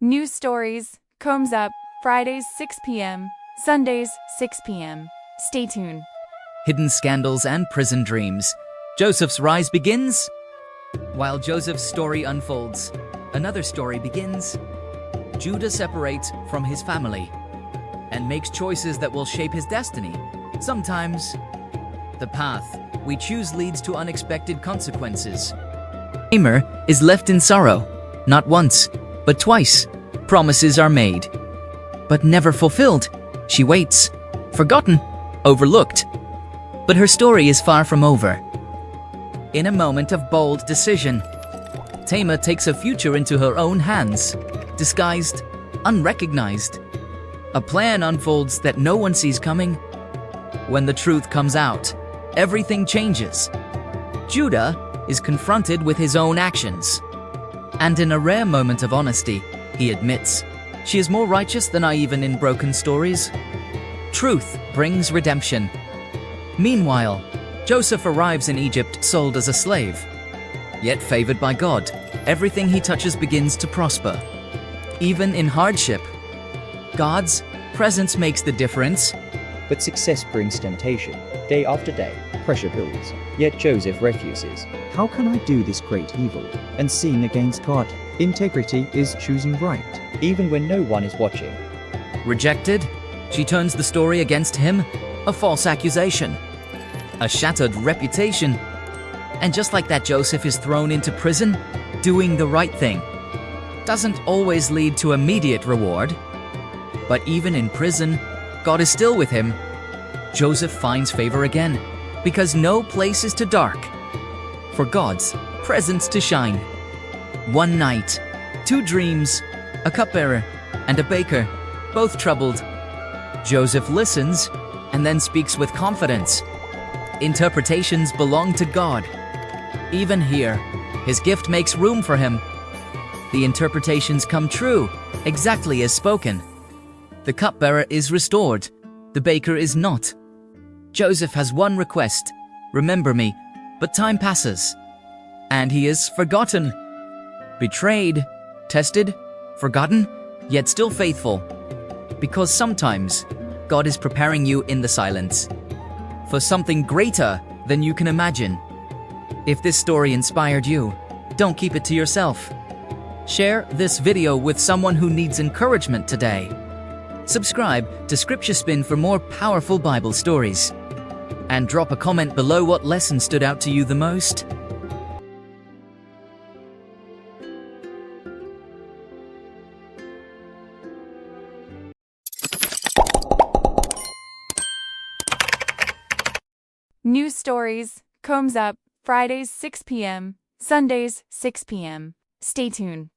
News stories, comes up, Fridays 6 p.m., Sundays 6 p.m. Stay tuned. Hidden scandals and prison dreams. Joseph's rise begins. While Joseph's story unfolds, another story begins. Judah separates from his family and makes choices that will shape his destiny. Sometimes, the path we choose leads to unexpected consequences. Tamar is left in sorrow, not once, but twice. Promises are made, but never fulfilled. She waits, forgotten, overlooked. But her story is far from over. In a moment of bold decision, Tamar takes her future into her own hands, disguised, unrecognized. A plan unfolds that no one sees coming. When the truth comes out, everything changes. Judah is confronted with his own actions. And in a rare moment of honesty, he admits, she is more righteous than I even in broken stories. Truth brings redemption. Meanwhile, Joseph arrives in Egypt sold as a slave. Yet favored by God, everything he touches begins to prosper. Even in hardship, God's presence makes the difference. But success brings temptation. Day after day, pressure builds. Yet Joseph refuses. How can I do this great evil and sin against God? Integrity is choosing right. Even when no one is watching. Rejected, she turns the story against him, a false accusation, a shattered reputation. And just like that, Joseph is thrown into prison. Doing the right thing doesn't always lead to immediate reward. But even in prison, God is still with him. Joseph finds favor again, because no place is too dark for God's presence to shine. One night, two dreams, a cupbearer and a baker, both troubled. Joseph listens and then speaks with confidence. Interpretations belong to God. Even here, his gift makes room for him. The interpretations come true, exactly as spoken. The cupbearer is restored, the baker is not. Joseph has one request: remember me, but time passes, and he is forgotten. Betrayed, tested, forgotten, yet still faithful. Because sometimes, God is preparing you in the silence for something greater than you can imagine. If this story inspired you, don't keep it to yourself. Share this video with someone who needs encouragement today. Subscribe to ScriptureSpin for more powerful Bible stories. And drop a comment below what lesson stood out to you the most. News stories, comes up, Fridays 6 p.m., Sundays 6 p.m. Stay tuned.